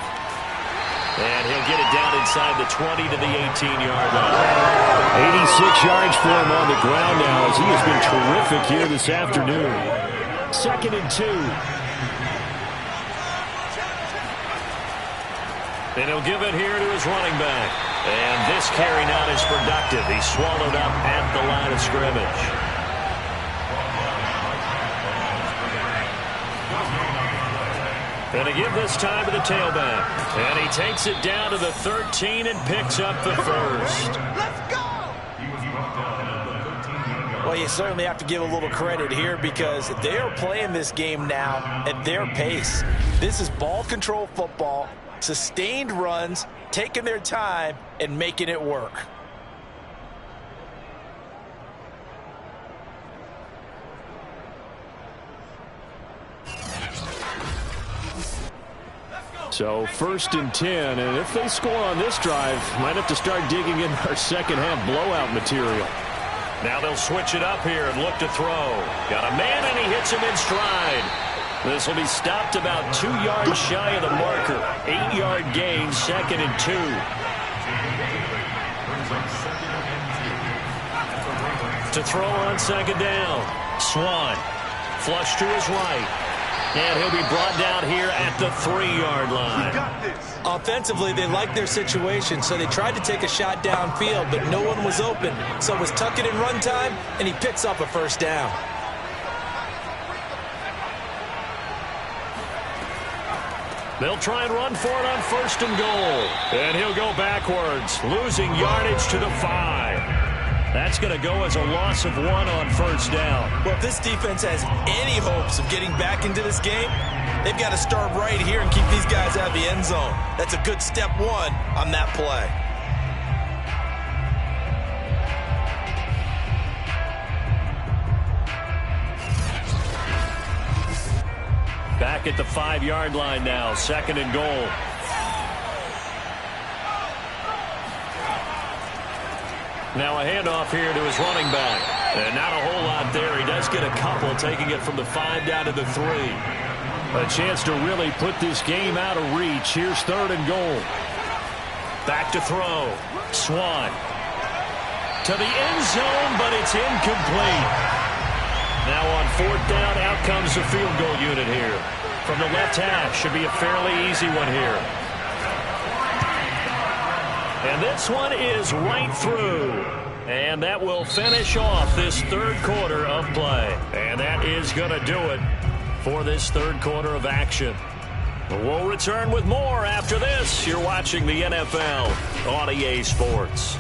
And he'll get it down inside the 20 to the 18-yard line. 86 yards for him on the ground now as he has been terrific here this afternoon. 2nd and 2. And he'll give it here to his running back. And this carry not as productive. He's swallowed up at the line of scrimmage. And to give this time to the tailback. And he takes it down to the 13 and picks up the first. Let's go! Well, you certainly have to give a little credit here because they are playing this game now at their pace. This is ball control football, sustained runs, taking their time and making it work. So 1st and 10, and if they score on this drive, might have to start digging in our second half blowout material. Now they'll switch it up here and look to throw. Got a man and he hits him in stride. This will be stopped about 2 yards shy of the marker. 8-yard gain, 2nd and 2. To throw on 2nd down. Swan. Flush to his right. And he'll be brought down here at the 3-yard line. Offensively, they like their situation, so they tried to take a shot downfield, but no one was open. So it was tuck it in run time, and he picks up a 1st down. They'll try and run for it on 1st and goal. And he'll go backwards, losing yardage to the 5. That's going to go as a loss of 1 on 1st down. Well, if this defense has any hopes of getting back into this game, they've got to start right here and keep these guys out of the end zone. That's a good step 1 on that play. Back at the 5-yard line now, 2nd and goal. Now a handoff here to his running back. And not a whole lot there. He does get a couple, taking it from the 5 down to the 3. A chance to really put this game out of reach. Here's 3rd and goal. Back to throw. Swan. To the end zone, but it's incomplete. Now on 4th down, out comes the field goal unit here. From the left half, should be a fairly easy one here. And this one is right through. And that will finish off this 3rd quarter of play. And that is going to do it for this 3rd quarter of action. We'll return with more after this. You're watching the NFL on EA Sports.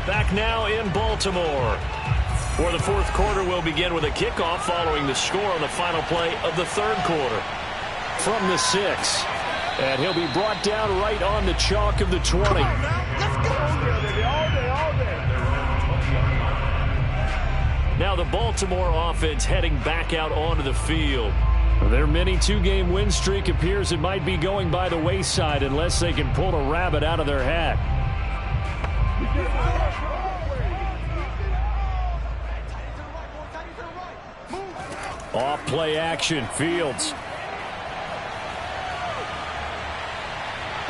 Back now in Baltimore. For the 4th quarter, we'll begin with a kickoff following the score on the final play of the 3rd quarter. From the 6. And he'll be brought down right on the chalk of the 20. Let's go. All day. Now the Baltimore offense heading back out onto the field. Their mini 2-game win streak appears it might be going by the wayside unless they can pull a rabbit out of their hat. Off play action, Fields.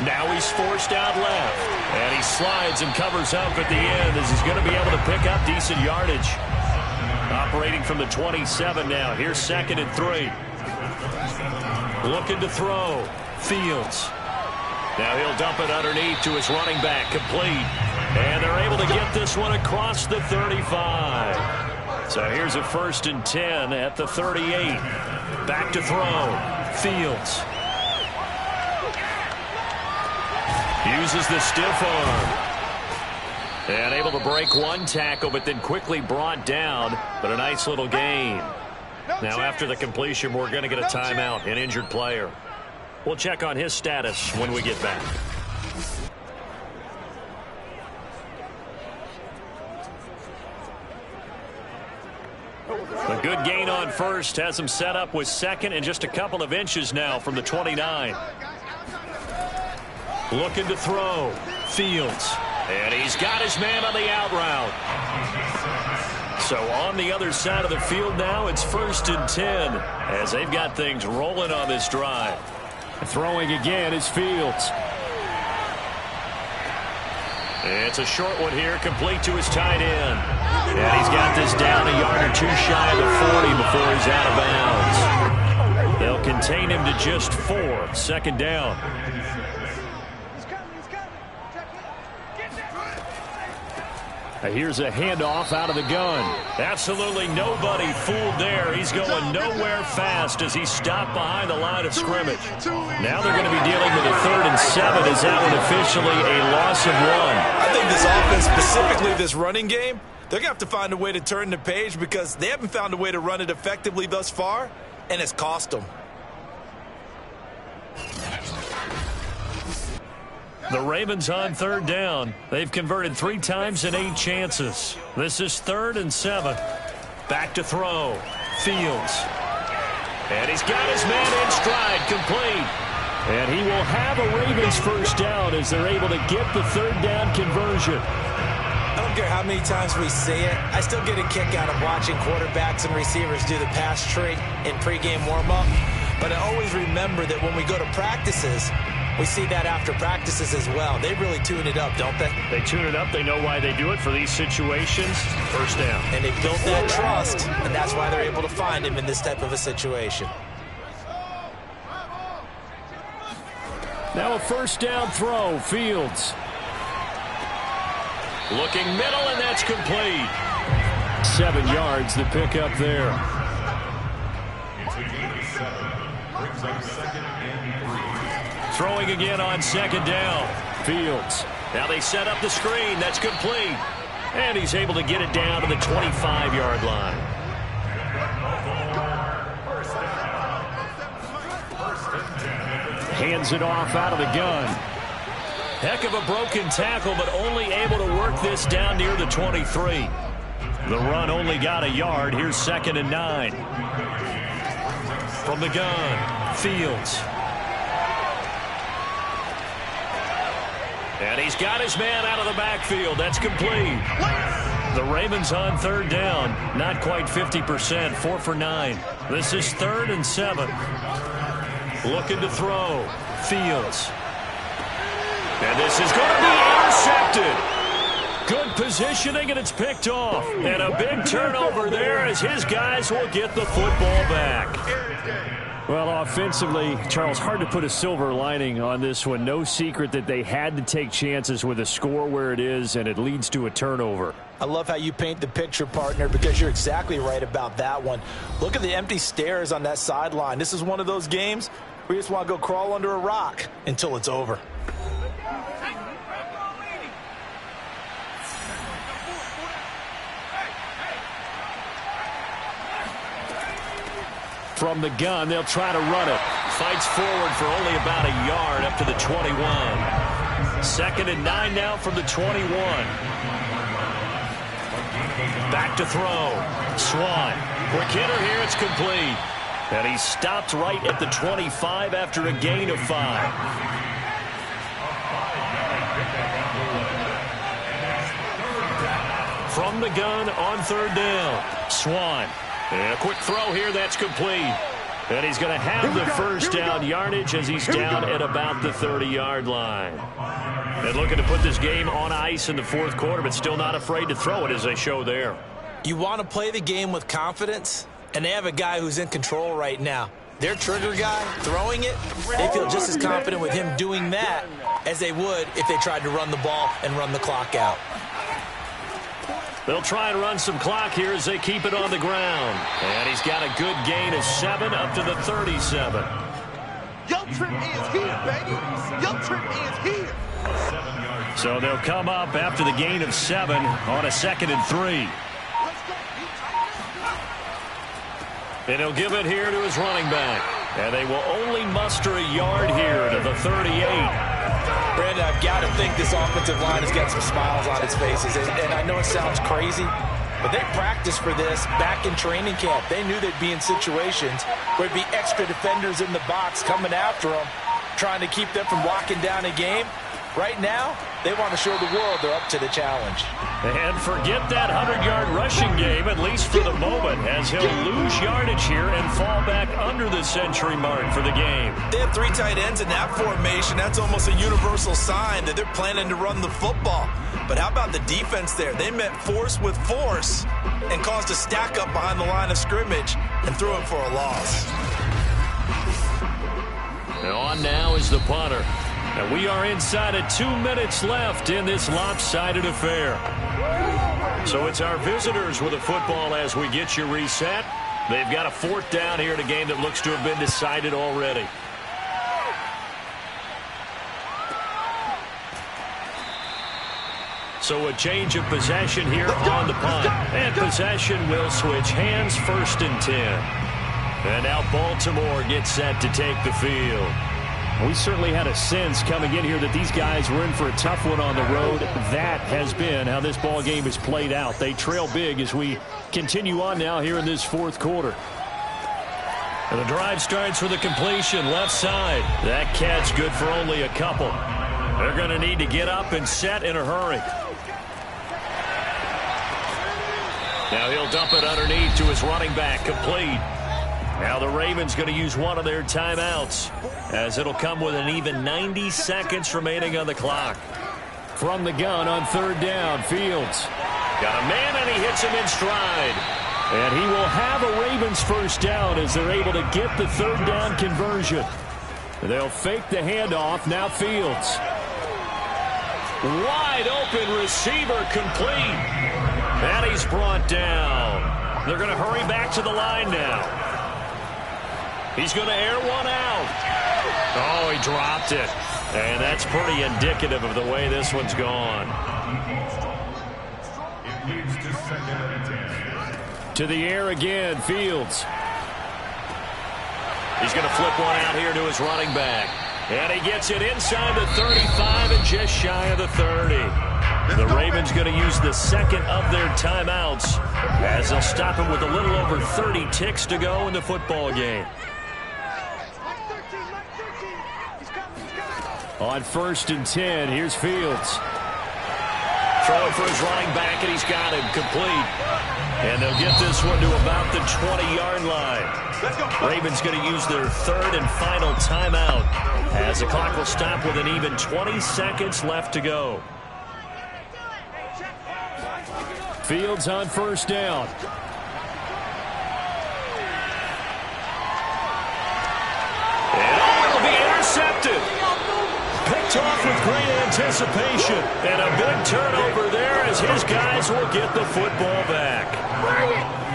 Now he's forced out left. And he slides and covers up at the end as he's going to be able to pick up decent yardage. Operating from the 27 now. Here's 2nd and 3. Looking to throw. Fields. Now he'll dump it underneath to his running back. Complete. And they're able to get this one across the 35. So here's a 1st and 10 at the 38. Back to throw. Fields. Uses the stiff arm. And able to break one tackle, but then quickly brought down. But a nice little gain. Now, after the completion, we're going to get a timeout, an injured player. We'll check on his status when we get back. A good gain on first has him set up with second and just a couple of inches now from the 29. Looking to throw. Fields. And he's got his man on the out route. So on the other side of the field now, it's 1st and 10 as they've got things rolling on this drive. Throwing again is Fields. It's a short one here, complete to his tight end. And he's got this down a yard or two shy of the 40 before he's out of bounds. They'll contain him to just 4. 2nd down. Here's a handoff out of the gun. Absolutely nobody fooled there. He's going nowhere fast as he's stopped behind the line of scrimmage. Now they're going to be dealing with a 3rd and 7 as that one officially a loss of 1. I think this offense, specifically this running game, they're going to have to find a way to turn the page because they haven't found a way to run it effectively thus far, and it's cost them. The Ravens on 3rd down. They've converted 3 times in 8 chances. This is 3rd and 7. Back to throw. Fields. And he's got his man in stride, complete. And he will have a Ravens 1st down as they're able to get the 3rd down conversion. I don't care how many times we say it. I still get a kick out of watching quarterbacks and receivers do the pass tree in pregame warm-up. But I always remember that when we go to practices, we see that after practices as well. They really tune it up, don't they? They tune it up. They know why they do it for these situations. 1st down. And they built that trust, and that's why they're able to find him in this type of a situation. Now a 1st down throw. Fields. Looking middle, and that's complete. 7 yards, the pickup there. Throwing again on 2nd down. Fields. Now they set up the screen. That's complete. And he's able to get it down to the 25-yard line. Hands it off out of the gun. Heck of a broken tackle, but only able to work this down near the 23. The run only got a yard. Here's 2nd and 9. From the gun, Fields. And he's got his man out of the backfield. That's complete. The Ravens on 3rd down. Not quite 50%. 4 for 9. This is 3rd and 7. Looking to throw. Fields. And this is going to be intercepted. Good positioning, and it's picked off. And a big turnover there as his guys will get the football back. Well, offensively, Charles, hard to put a silver lining on this one. No secret that they had to take chances with a score where it is, and it leads to a turnover. I love how you paint the picture, partner, because you're exactly right about that one. Look at the empty stares on that sideline. This is one of those games where you just want to go crawl under a rock until it's over. From the gun, they'll try to run it. Fights forward for only about a yard up to the 21. 2nd and 9 now from the 21. Back to throw. Swan. Quick hitter here. It's complete. And he stopped right at the 25 after a gain of 5. From the gun on 3rd down. Swan. And a quick throw here, that's complete. And he's going to have the 1st down yardage as he's down at about the 30-yard line. And looking to put this game on ice in the 4th quarter, but still not afraid to throw it as they show there. You want to play the game with confidence, and they have a guy who's in control right now. Their trigger guy, throwing it, they feel just as confident with him doing that as they would if they tried to run the ball and run the clock out. They'll try and run some clock here as they keep it on the ground. And he's got a good gain of 7 up to the 37. Your trip is here, baby. Your trip is here. So they'll come up after the gain of 7 on a 2nd and 3. And he'll give it here to his running back. And they will only muster a yard here to the 38. Brandon, I've got to think this offensive line has got some smiles on its faces. And I know it sounds crazy, but they practiced for this back in training camp. They knew they'd be in situations where there'd be extra defenders in the box coming after them, trying to keep them from locking down a game. Right now, they want to show the world they're up to the challenge. And forget that 100-yard rushing game, at least for the moment, as he'll lose yardage here and fall back under the century mark for the game. They have 3 tight ends in that formation. That's almost a universal sign that they're planning to run the football. But how about the defense there? They met force with force and caused a stack up behind the line of scrimmage and threw him for a loss. And on now is the punter. And we are inside of 2 minutes left in this lopsided affair. So it's our visitors with the football as we get you reset. They've got a 4th down here in a game that looks to have been decided already. So a change of possession here on the punt. And possession will switch hands, 1st and 10. And now Baltimore gets set to take the field. We certainly had a sense coming in here that these guys were in for a tough one on the road. That has been how this ball game has played out. They trail big as we continue on now here in this 4th quarter. And the drive starts with a completion left side. That catch good for only a couple. They're going to need to get up and set in a hurry. Now he'll dump it underneath to his running back, complete. Now the Ravens going to use one of their timeouts, as it'll come with an even 90 seconds remaining on the clock. From the gun on 3rd down, Fields got a man and he hits him in stride. And he will have a Ravens 1st down as they're able to get the 3rd down conversion. They'll fake the handoff. Now Fields. Wide open receiver, complete. And he's brought down. They're going to hurry back to the line now. He's going to air one out. Oh, he dropped it. And that's pretty indicative of the way this one's gone. To the air again, Fields. He's going to flip one out here to his running back. And he gets it inside the 35 and just shy of the 30. The Ravens going to use the 2nd of their timeouts as they'll stop him with a little over 30 ticks to go in the football game. On 1st and 10, here's Fields. Throwing for his running back, and he's got him complete. And they'll get this one to about the 20-yard line. Ravens going to use their 3rd and final timeout as the clock will stop with an even 20 seconds left to go. Fields on 1st down. And it'll be intercepted. Picked off with great anticipation. And a big turnover there as his guys will get the football back.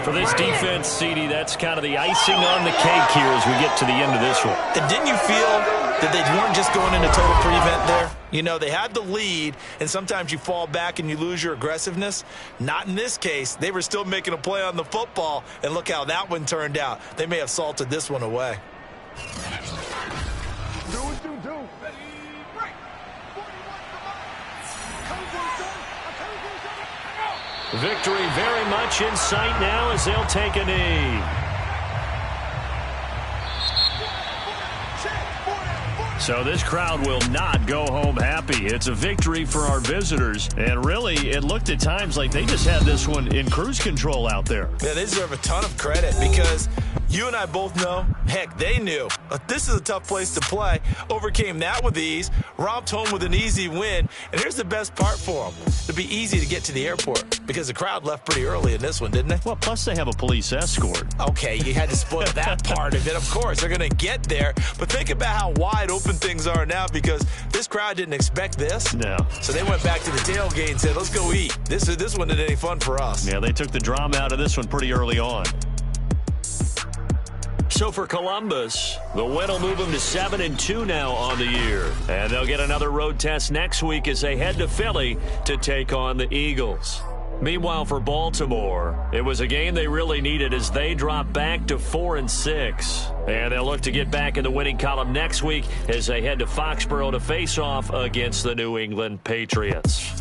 For this defense, CD, that's kind of the icing on the cake here as we get to the end of this one. And didn't you feel that they weren't just going into total prevent there? You know, they had the lead, and sometimes you fall back and you lose your aggressiveness. Not in this case. They were still making a play on the football, and look how that one turned out. They may have salted this one away. Do what you do. Victory very much in sight now as they'll take a knee. So this crowd will not go home happy. It's a victory for our visitors. And really, it looked at times like they just had this one in cruise control out there. Yeah, they deserve a ton of credit because you and I both know, heck, they knew. This is a tough place to play. Overcame that with ease, romped home with an easy win. And here's the best part for them. It'd be easy to get to the airport because the crowd left pretty early in this one, didn't they? Well, plus they have a police escort. Okay, you had to spoil that part of it. Of course, they're going to get there. But think about how wide open things are now because this crowd didn't expect this. No. So they went back to the tailgate and said, let's go eat. This one isn't any fun for us. Yeah, they took the drama out of this one pretty early on. So for Columbus, the win will move them to 7-2 now on the year. And they'll get another road test next week as they head to Philly to take on the Eagles. Meanwhile, for Baltimore, it was a game they really needed as they drop back to 4-6. And they'll look to get back in the winning column next week as they head to Foxborough to face off against the New England Patriots.